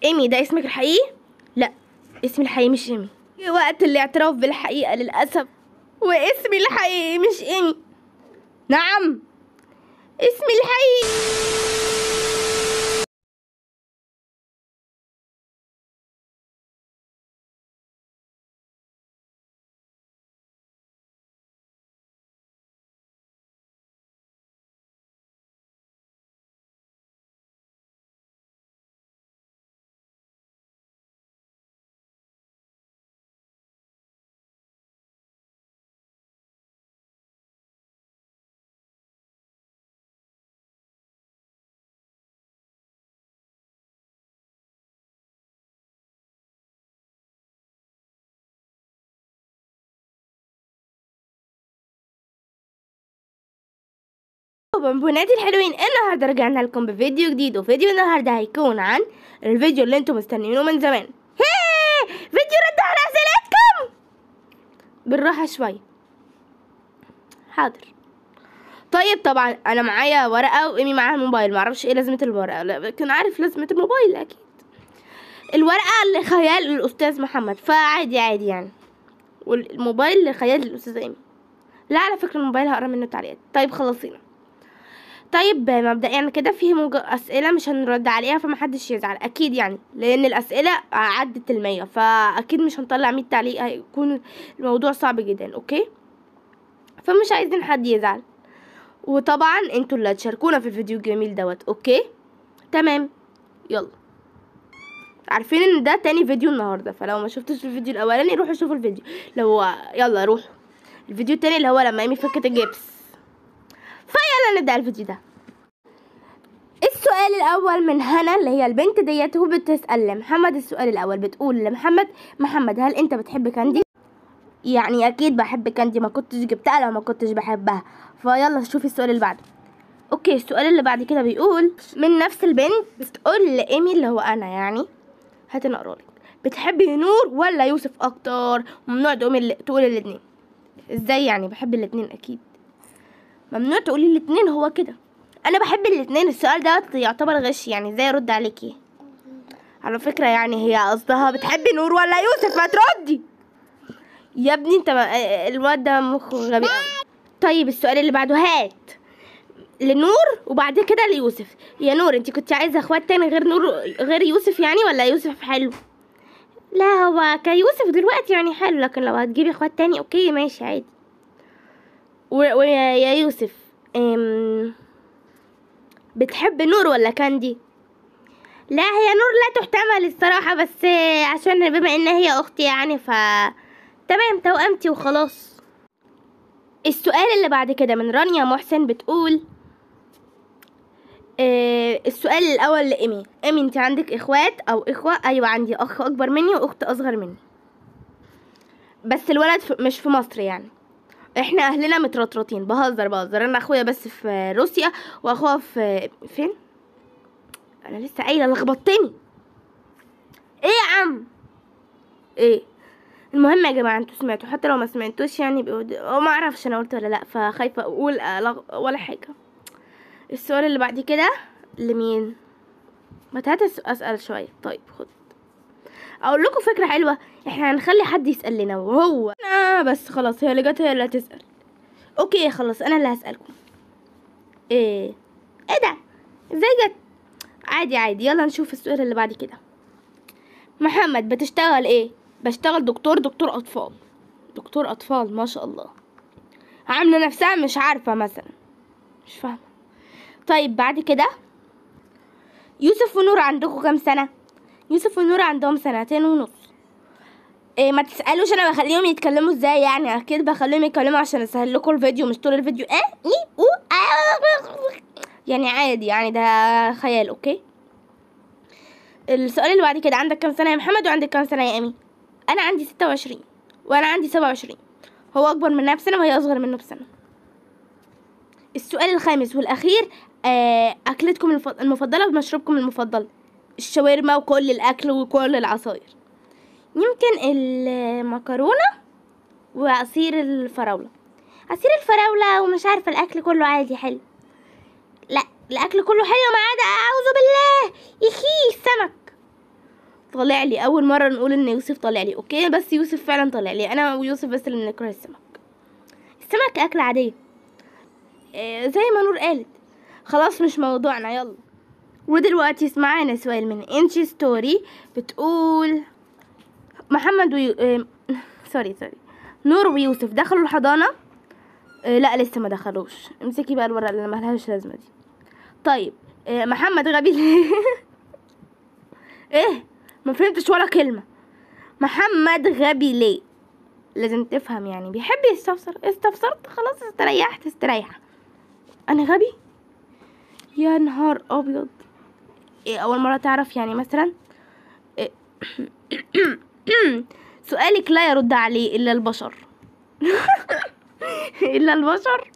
ايمي ده اسمك الحقيقي؟ لا، اسمي الحقيقي مش ايمي. وقت الاعتراف بالحقيقة للأسف، واسمي الحقيقي مش ايمي. نعم، اسمي الحقيقي. بناتي الحلوين، النهارده رجعنا لكم بفيديو جديد، وفيديو النهارده هيكون عن الفيديو اللي انتم مستنيينه من زمان. فيديو رد على اسئلتكم. بالراحه شويه، حاضر. طيب طبعا انا معايا ورقه وايمي معاها الموبايل، معرفش ايه لازمه الورقه، لكن عارف لازمه الموبايل اكيد. الورقه لخيال الاستاذ محمد، فعادي عادي يعني، والموبايل لخيال الاستاذه ايمي. لا على فكره الموبايل هقرا منه تعليقات. طيب خلصينا. طيب مبدئيا كده فيه اسئله مش هنرد عليها، فمحدش يزعل اكيد يعني، لان الاسئله عدت 100، فاكيد مش هنطلع 100 تعليق، هيكون الموضوع صعب جدا. اوكي، فمش عايزين حد يزعل، وطبعا انتوا اللي هتشاركونا في الفيديو الجميل دوت. اوكي تمام، يلا. عارفين ان ده تاني فيديو النهارده، فلو ما شفتوش الفيديو الاولاني روحوا شوفوا الفيديو. يلا روحوا الفيديو التاني اللي هو لما ايمي فكت الجبس. فيلا نبدا الفيديو ده. السؤال الاول من هنا اللي هي البنت ديت، وبتسال لمحمد السؤال الاول، بتقول لمحمد: محمد هل انت بتحب كاندي؟ يعني اكيد بحب كاندي، ما كنتش جبتها لو ما كنتش بحبها. فيلا شوفي السؤال اللي بعده. اوكي، السؤال اللي بعد كده بيقول من نفس البنت، بتقول لايمي اللي هو انا يعني، هاتي نقرالك: بتحبي نور ولا يوسف اكتر؟ ممنوع تقولي الاتنين. ازاي يعني؟ بحب الاتنين اكيد، ممنوع تقولي الاتنين، هو كده. انا بحب الاتنين. السؤال ده يعتبر غش يعني، ازاي ارد عليكي؟ على فكرة يعني هي قصدها بتحبي نور ولا يوسف، ما تردي يا ابني انت. الواد ده مخه غبي قوي. طيب السؤال اللي بعده، هات لنور وبعد كده ليوسف. يا نور انت كنت عايزه اخوات تاني غير نور غير يوسف يعني، ولا يوسف حلو؟ لا هو كيوسف دلوقتي يعني حلو، لكن لو هتجيبي اخوات تاني اوكي ماشي عادي. ويا يوسف، بتحب نور ولا كاندي؟ لا هي نور لا تحتمل الصراحة، بس عشان بما ان هي اختي يعني تمام توأمتي وخلاص. السؤال اللي بعد كده من رانيا محسن، بتقول السؤال الاول لإيمي: ايمي انت عندك اخوات او اخوة؟ ايوه عندي اخ اكبر مني واخت اصغر مني، بس الولد مش في مصر يعني، احنا اهلنا مترطرطين. بهزر، انا اخويا بس في روسيا، واخوها في فين؟ انا لسه قايله، لخبطتني. ايه يا عم ايه؟ المهم يا جماعه انتوا سمعتوا، حتى لو ما سمعتوش يعني ما اعرفش انا قلت ولا لا، فخايفه اقول ولا حاجه. السؤال اللي بعد كده لمين؟ ما تهات اسال شويه. طيب خد اقول لكم فكره حلوه، احنا هنخلي حد يسال لنا وهو بس خلاص، هي اللي جت هي اللي هتسال. اوكي خلاص انا اللي هسالكم. ايه ده؟ ازاي جت؟ عادي. يلا نشوف السؤال اللي بعد كده. محمد بتشتغل ايه؟ بشتغل دكتور اطفال. دكتور اطفال ما شاء الله، عامله نفسها مش عارفه مثلا، مش فاهمه. طيب بعد كده، يوسف ونور عندكم كام سنه؟ يوسف ونور عندهم 2.5 سنين. إيه ما تسالوش انا بخليهم يتكلموا ازاي يعني، اكيد بخليهم يتكلموا عشان اسهل لكم الفيديو، مش طول الفيديو يعني عادي يعني، ده خيال. اوكي، السؤال اللي بعد كده، عندك كام سنه يا محمد وعندك كام سنه يا ايمي؟ انا عندي 26 وانا عندي 27، هو اكبر منها بسنه وهي اصغر منه بسنه. السؤال الخامس والاخير، اكلتكم المفضله ومشروبكم المفضل؟ الشاورما وكل الاكل وكل العصاير. يمكن المكرونه وعصير الفراوله. عصير الفراوله ومش عارفه، الاكل كله عادي حلو. لا الاكل كله حلو ما عدا اعوذ بالله يخي السمك. طالع لي اول مره نقول ان يوسف طالع لي. اوكي بس يوسف فعلا طالع لي، انا ويوسف بس اللي بنكره السمك. السمك اكله عاديه زي ما نور قالت. خلاص مش موضوعنا، يلا. ودلوقتي معانا سؤال من انشي ستوري بتقول محمد سوري نور ويوسف دخلوا الحضانه؟ لا لسه ما دخلوش. امسكي بقى الورقه اللي مالهاش لازمه دي. طيب محمد غبي ليه؟ ايه ما فهمتش ولا كلمه. محمد غبي ليه؟ لازم تفهم يعني، بيحب يستفسر. استفسرت خلاص، استريح. انا غبي؟ يا نهار ابيض. إيه اول مره تعرف يعني مثلا؟ إيه سؤالك لا يرد عليه الا البشر. الا البشر.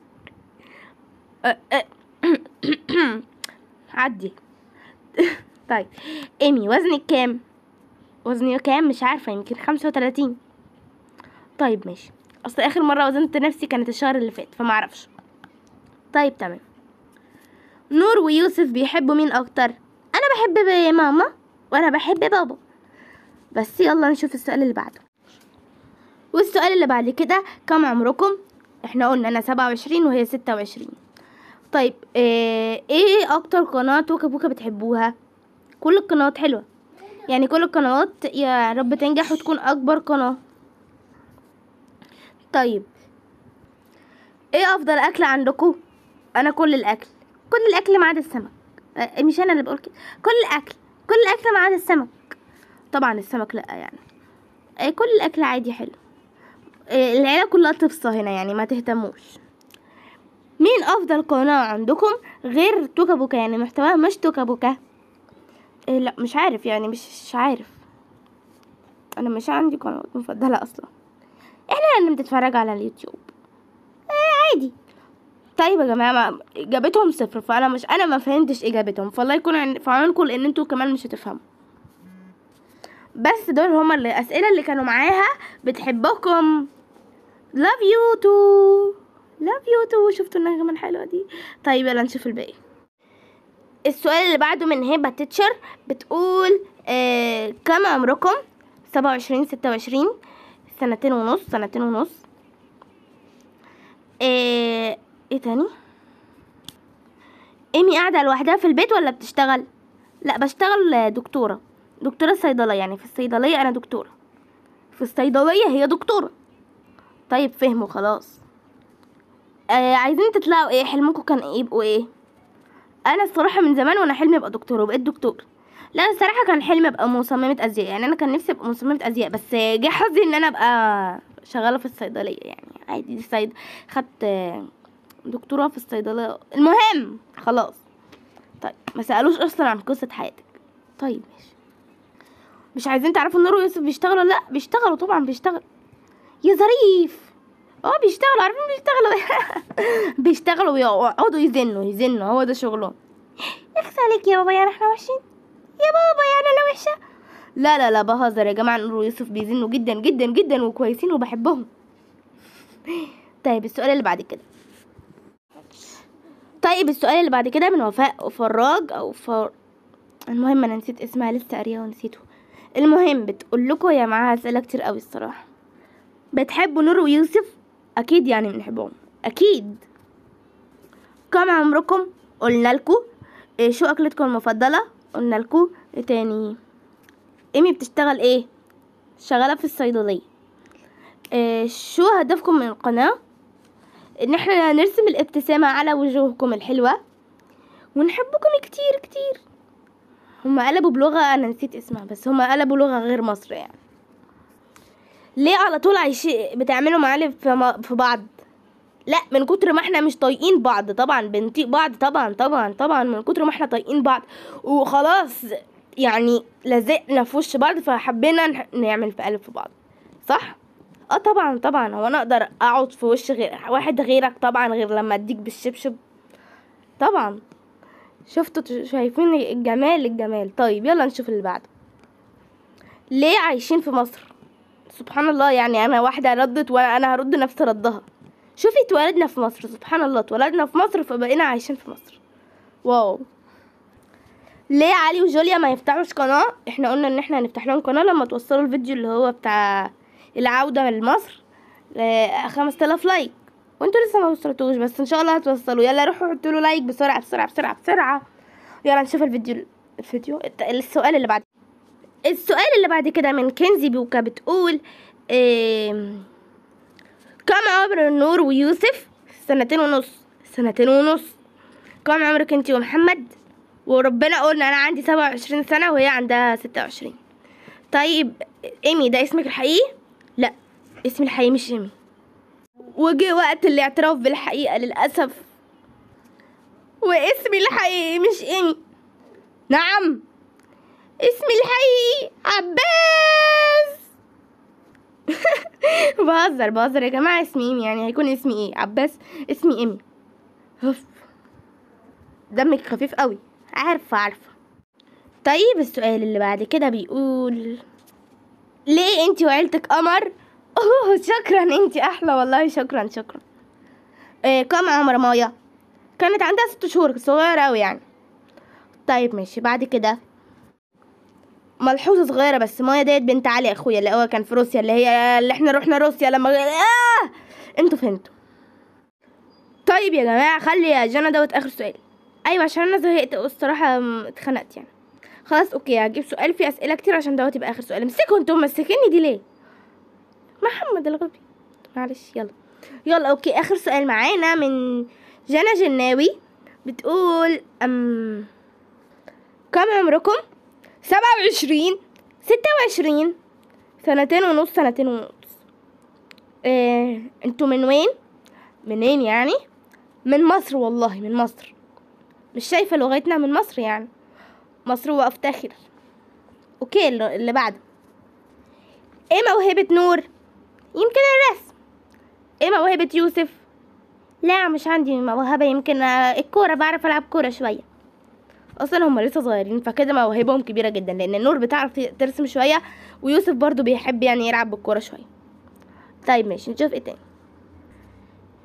عدي. طيب ايمي وزنك كام؟ وزني كام؟ مش عارفه، يمكن 35. طيب ماشي، اصل اخر مره وزنت نفسي كانت الشهر اللي فات فما اعرفش. طيب تمام. نور ويوسف بيحبوا مين اكتر؟ انا بحب ماما وانا بحب بابا. بس يلا نشوف السؤال اللي بعده. والسؤال اللي بعد كده، كم عمركم؟ احنا قلنا انا 27 وهي 26. طيب ايه اكتر قناة توكا بوكا بتحبوها؟ كل القنوات حلوة يعني، كل القنوات يا رب تنجح وتكون اكبر قناة. طيب ايه افضل اكل عندكم؟ انا كل الاكل ما عدا السمك. مش انا اللي بقول كده، كل الاكل ما عدا السمك. طبعا السمك لا يعني. كل الاكل عادي حلو. العيله كلها تفصى هنا يعني، ما تهتموش. مين افضل قناه عندكم غير توكا بوكا يعني محتواها مش توكا بوكا؟ لا مش عارف يعني، مش عارف. انا مش عندي قناه مفضله اصلا. احنا اللي بنتفرج على اليوتيوب عادي. طيب يا جماعه اجابتهم 0، انا ما فهمتش اجابتهم، فالله يكون في عونكم لان انتوا كمان مش هتفهموا. بس دول هما الاسئله اللي كانوا معاها. بتحبكم. love you too. شفتوا النغمه الحلوه دي؟ طيب يلا نشوف الباقي. السؤال اللي بعده من هبه تيتشر بتقول كم عمركم؟ 27 26 سنتين ونص. ايه تاني؟ ايمي قاعده لوحدها في البيت ولا بتشتغل؟ لا بشتغل دكتوره صيدله يعني، في الصيدليه انا دكتوره، في الصيدليه هي دكتوره. طيب فهموا خلاص. عايزين تطلعوا ايه؟ حلمكم كان ايه؟ يبقوا ايه؟ انا الصراحه من زمان وانا حلمي ابقى دكتوره وبقيت دكتور. لا الصراحه كان حلمي ابقى مصممه ازياء يعني، انا كان نفسي ابقى مصممه ازياء، بس جه حظي ان انا ابقى شغاله في الصيدليه يعني عادي. خدت دكتوراه في الصيدليه. المهم خلاص. طيب ما سالوش اصلا عن قصه حياتك. طيب مش عايزين تعرفوا نور ويوسف بيشتغلوا؟ لا بيشتغلوا طبعا، بيشتغل يا ظريف. بيشتغلوا، عارفين بيشتغلوا. بيشتغلوا ويقعدوا يزنوا، هو ده شغلهم. اخس عليك يا بابا يعني احنا وحشين؟ يا بابا يعني انا وحشه؟ لا بهزر يا جماعه. نور ويوسف بيزنوا جدا جدا جدا وكويسين وبحبهم. طيب السؤال اللي بعد كده من وفاء فراج المهم انا نسيت اسمها، لسه قاريه ونسيته. المهم بتقول لكم يا معاها اسئله كتير قوي الصراحه. بتحبوا نور ويوسف؟ اكيد يعني بنحبهم اكيد. كم عمركم؟ قلنا لكم. شو اكلتكم المفضله؟ قلنا لكم. ايه تاني؟ ايمي بتشتغل ايه؟ شغاله في الصيدليه. شو هدفكم من القناه؟ ان احنا نرسم الابتسامه على وجوهكم الحلوه ونحبكم كتير كتير. هما قلبوا بلغه انا نسيت اسمها، بس هما قلبوا لغه غير مصر يعني. ليه على طول بتعملوا معالم في بعض؟ لا من كتر ما احنا مش طايقين بعض، طبعا بنطيق بعض طبعا من كتر ما احنا طايقين بعض وخلاص يعني لزقنا في وش بعض، فحبينا نعمل في قلب في بعض. صح؟ طبعا. هو انا اقدر اقعد في وش واحد غيرك؟ طبعا، غير لما اديك بالشبشب طبعا. شفتوا؟ شايفين الجمال. طيب يلا نشوف اللي بعده. ليه عايشين في مصر؟ سبحان الله يعني، انا واحده ردت وانا هرد نفس ردها. شوفي اتولدنا في مصر، سبحان الله اتولدنا في مصر فبقينا عايشين في مصر. واو. ليه علي وجوليا ما يفتحوش قناة؟ احنا قلنا ان احنا هنفتح لهم قناة لما توصلوا الفيديو اللي هو بتاع العودة لمصر 5000 لايك، وانتوا لسه ما وصلتوش، بس ان شاء الله هتوصلوا. يلا روحوا حطوا له لايك بسرعة بسرعة بسرعة بسرعة. يلا نشوف الفيديو. السؤال اللي بعد كده من كنزي بوكا، بتقول كم عمر نور ويوسف؟ 2.5 سنين. كم عمرك انتي ومحمد؟ وربنا قلنا انا عندي 27 سنة وهي عندها 26. طيب ايمي ده اسمك الحقيقي؟ لا، اسمي الحقيقي مش ايمي، وجه وقت الاعتراف بالحقيقة للأسف، واسمي الحقيقي مش ايمي. نعم، اسمي الحقيقي عباس. بهزر يا جماعة، اسمي ايمي، يعني هيكون اسمي ايه؟ عباس، اسمي ايمي. دمك خفيف قوي، عارفة. طيب السؤال اللي بعد كده بيقول ليه انتي وعيلتك قمر؟ شكرا، انتي احلى والله، شكرا. كم عمر مايا؟ كانت عندها 6 شهور، صغيرة اوي يعني. طيب ماشي، بعد كده ملحوظة صغيرة بس، مايا ديت بنت علي اخويا اللي هو كان في روسيا، اللي احنا رحنا روسيا لما انتوا فهمتوا. طيب يا جماعة، خلي يا جنى دوت اخر سؤال. ايوه عشان انا زهقت الصراحة، اتخنقت يعني. خلاص اوكي، هجيب سؤال فيه اسئلة كتير عشان دوت يبقى اخر سؤال. امسكوا انتوا، مسكيني دي ليه؟ محمد الغبي، معلش. يلا اوكي، اخر سؤال معانا من جنى جناوي، بتقول كم عمركم؟ 27 26 2.5 انتوا من وين؟ منين يعني؟ من مصر والله، من مصر. مش شايفة لغتنا من مصر يعني، مصر وافتخر. اوكي اللي بعده، ايه موهبة نور؟ يمكن الرسم. ايه موهبة يوسف؟ لا مش عندي موهبة، يمكن الكورة، بعرف العب كورة شوية. اصلا هم لسه صغيرين فكده مواهبهم كبيرة جدا، لان نور بتعرف ترسم شوية، ويوسف برضو بيحب يعني يلعب بالكورة شوية. طيب ماشي، نشوف ايه تاني.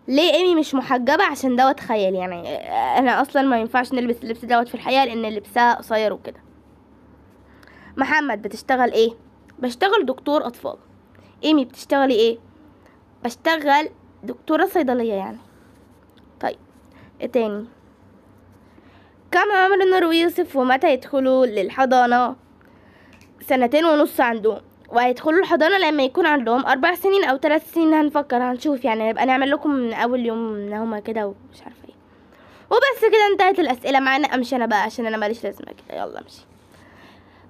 ليه ايمي مش محجبة؟ عشان دوت خيال يعني، انا اصلا ما ينفعش نلبس اللبس دوت في الحقيقة لان لبسها قصير وكده. محمد بتشتغل ايه؟ بشتغل دكتور اطفال. ايمي بتشتغلي ايه؟ بشتغل دكتورة صيدلية يعني. طيب ايه تاني؟ كم عمر نور ويوسف ومتى يدخلوا للحضانة؟ 2.5 عندهم، وهيدخلوا الحضانة لما يكون عندهم 4 سنين او 3 سنين. هنفكر هنشوف يعني، نبقى نعمل لكم من اول يوم ان هما كده ومش عارفه ايه. وبس كده انتهت الاسئله معانا. امشي انا بقى عشان انا ماليش لازمه كده، يلا امشي.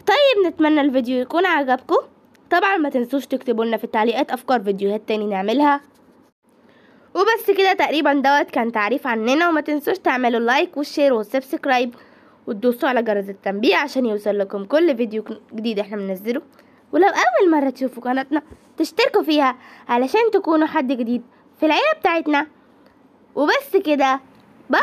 طيب نتمنى الفيديو يكون عجبكم. طبعا ما تنسوش تكتبوا لنا في التعليقات افكار فيديوهات تاني نعملها. وبس كده تقريبا دوت كان تعريف عننا. وما تنسوش تعملوا لايك والشير والسبسكرايب وتدوسوا على جرس التنبيه عشان يوصل لكم كل فيديو جديد احنا بننزله. ولو اول مرة تشوفوا قناتنا تشتركوا فيها علشان تكونوا حد جديد في العيلة بتاعتنا. وبس كده، باي.